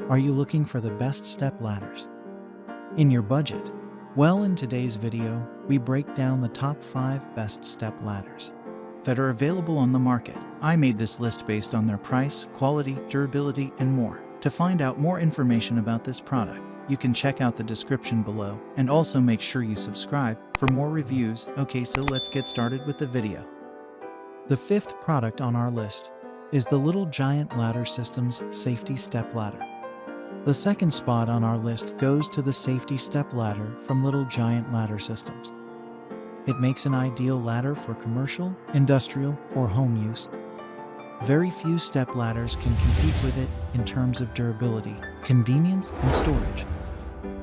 Are you looking for the best step ladders in your budget? Well, in today's video, we break down the top 5 best step ladders that are available on the market. I made this list based on their price, quality, durability, and more. To find out more information about this product, you can check out the description below, and also make sure you subscribe for more reviews. Okay, so let's get started with the video. The 5th product on our list is the Little Giant Ladder Systems Safety Step Ladder. The second spot on our list goes to the Safety Step Ladder from Little Giant Ladder Systems. It makes an ideal ladder for commercial, industrial, or home use. Very few step ladders can compete with it in terms of durability, convenience, and storage.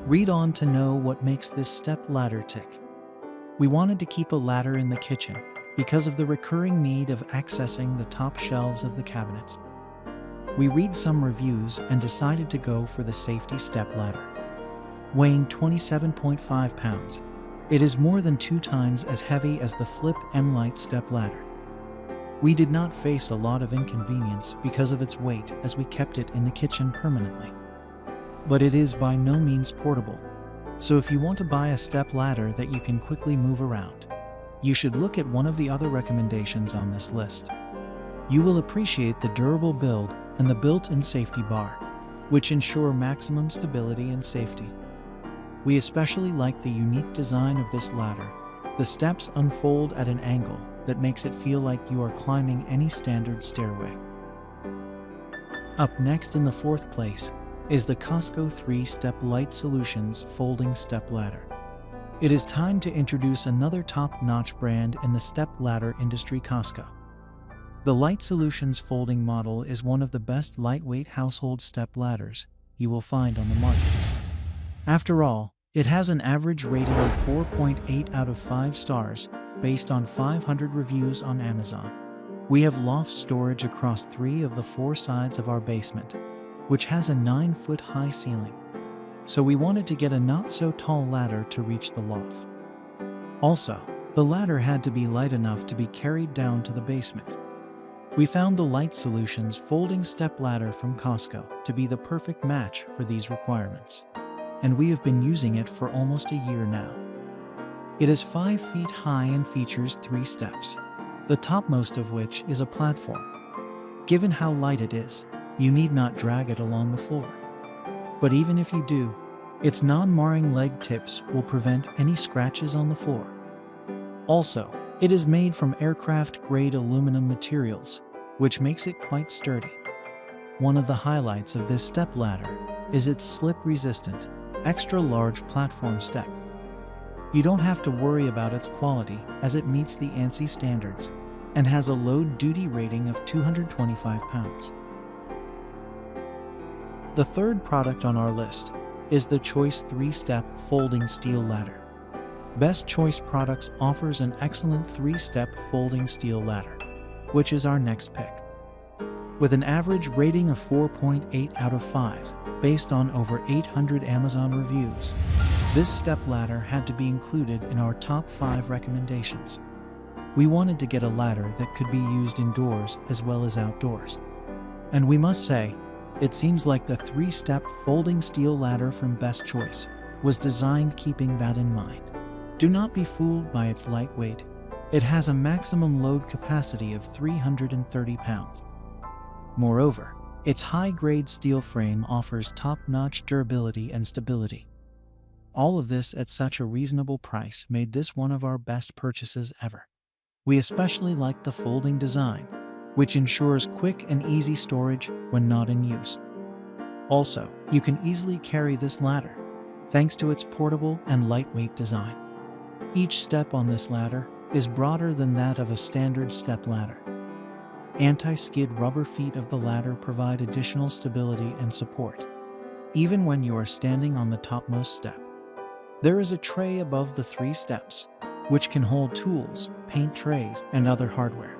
Read on to know what makes this step ladder tick. We wanted to keep a ladder in the kitchen because of the recurring need of accessing the top shelves of the cabinets. We read some reviews and decided to go for the Safety Step Ladder. Weighing 27.5 pounds, it is more than 2 times as heavy as the Flip and Lite step ladder. We did not face a lot of inconvenience because of its weight, as we kept it in the kitchen permanently. But it is by no means portable, so if you want to buy a step ladder that you can quickly move around, you should look at one of the other recommendations on this list. You will appreciate the durable build and the built-in safety bar, which ensure maximum stability and safety. We especially like the unique design of this ladder. The steps unfold at an angle that makes it feel like you are climbing any standard stairway. Up next in the 4th place is the Cosco 3-Step Lite Solutions Folding Step Ladder. It is time to introduce another top-notch brand in the step ladder industry, Cosco. The Lite Solutions folding model is one of the best lightweight household step ladders you will find on the market. After all, it has an average rating of 4.8 out of 5 stars based on 500 reviews on Amazon. We have loft storage across 3 of the 4 sides of our basement, which has a 9-foot high ceiling. So we wanted to get a not-so-tall ladder to reach the loft. Also, the ladder had to be light enough to be carried down to the basement. We found the Lite Solutions folding step ladder from Cosco to be the perfect match for these requirements, and we have been using it for almost a year now. It is 5 feet high and features 3 steps, the topmost of which is a platform. Given how light it is, you need not drag it along the floor. But even if you do, its non-marring leg tips will prevent any scratches on the floor. Also, it is made from aircraft-grade aluminum materials, which makes it quite sturdy. One of the highlights of this step ladder is its slip-resistant, extra-large platform step. You don't have to worry about its quality, as it meets the ANSI standards and has a load-duty rating of 225 pounds. The 3rd product on our list is the Choice 3-Step Folding Steel Ladder. Best Choice Products offers an excellent 3-step folding steel ladder, which is our next pick. With an average rating of 4.8 out of 5, based on over 800 Amazon reviews, this step ladder had to be included in our top 5 recommendations. We wanted to get a ladder that could be used indoors as well as outdoors. And we must say, it seems like the 3-step folding steel ladder from Best Choice was designed keeping that in mind. Do not be fooled by its lightweight. It has a maximum load capacity of 330 pounds. Moreover, its high-grade steel frame offers top-notch durability and stability. All of this at such a reasonable price made this one of our best purchases ever. We especially like the folding design, which ensures quick and easy storage when not in use. Also, you can easily carry this ladder, thanks to its portable and lightweight design. Each step on this ladder is broader than that of a standard step ladder. Anti-skid rubber feet of the ladder provide additional stability and support, even when you are standing on the topmost step. There is a tray above the 3 steps, which can hold tools, paint trays, and other hardware.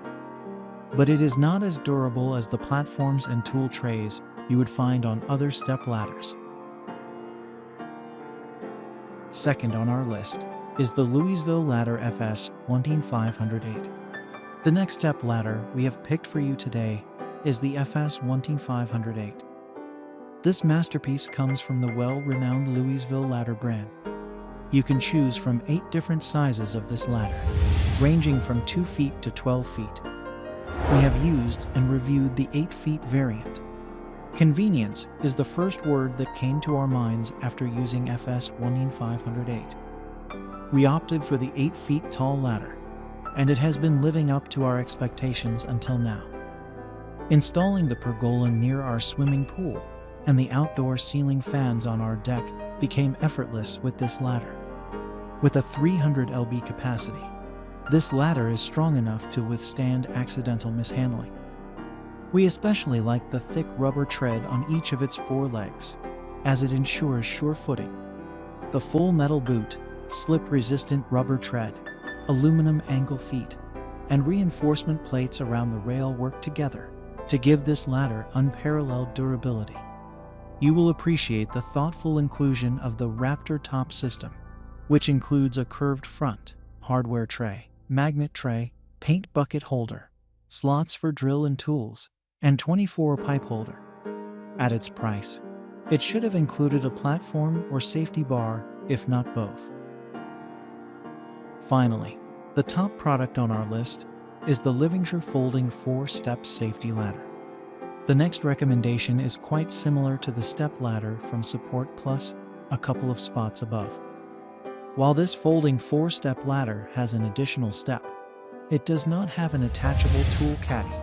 But it is not as durable as the platforms and tool trays you would find on other step ladders. Second on our list is the Louisville Ladder FS 11508. The next step ladder we have picked for you today is the FS 11508. This masterpiece comes from the well-renowned Louisville ladder brand. You can choose from 8 different sizes of this ladder, ranging from 2 feet to 12 feet. We have used and reviewed the 8 feet variant. Convenience is the first word that came to our minds after using FS 19508. We opted for the 8 feet tall ladder, and it has been living up to our expectations until now. Installing the pergola near our swimming pool and the outdoor ceiling fans on our deck became effortless with this ladder. With a 300 lb capacity, this ladder is strong enough to withstand accidental mishandling. We especially like the thick rubber tread on each of its 4 legs, as it ensures sure footing. The full metal boot, slip-resistant rubber tread, aluminum angle feet, and reinforcement plates around the rail work together to give this ladder unparalleled durability. You will appreciate the thoughtful inclusion of the Raptor top system, which includes a curved front, hardware tray, magnet tray, paint bucket holder, slots for drill and tools, and 24 pipe holder. At its price, it should have included a platform or safety bar, if not both. Finally, the top product on our list is the LivingSure Folding 4-Step Safety Ladder. The next recommendation is quite similar to the step ladder from Support Plus, a couple of spots above. While this folding 4-step ladder has an additional step, it does not have an attachable tool caddy.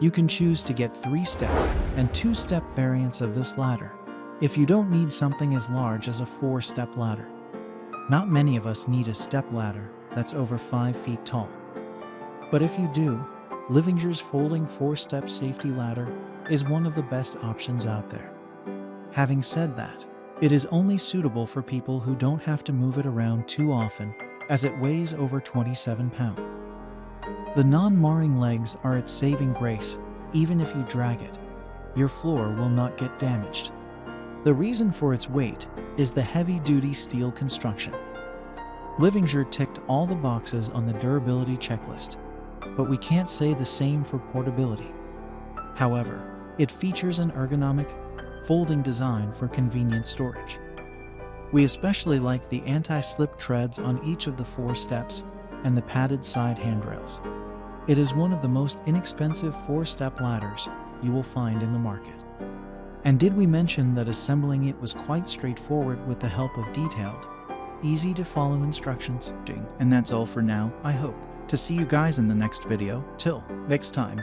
You can choose to get 3-step and 2-step variants of this ladder if you don't need something as large as a 4-step ladder. Not many of us need a step ladder that's over 5 feet tall. But if you do, LivingSure's folding 4-step safety ladder is one of the best options out there. Having said that, it is only suitable for people who don't have to move it around too often, as it weighs over 27 pounds. The non-marring legs are its saving grace. Even if you drag it, your floor will not get damaged. The reason for its weight is the heavy-duty steel construction. LivingSure ticked all the boxes on the durability checklist, but we can't say the same for portability. However, it features an ergonomic, folding design for convenient storage. We especially like the anti-slip treads on each of the 4 steps and the padded side handrails. It is one of the most inexpensive 4-step ladders you will find in the market. And did we mention that assembling it was quite straightforward with the help of detailed, easy-to-follow instructions? And that's all for now. I hope to see you guys in the next video. Till next time.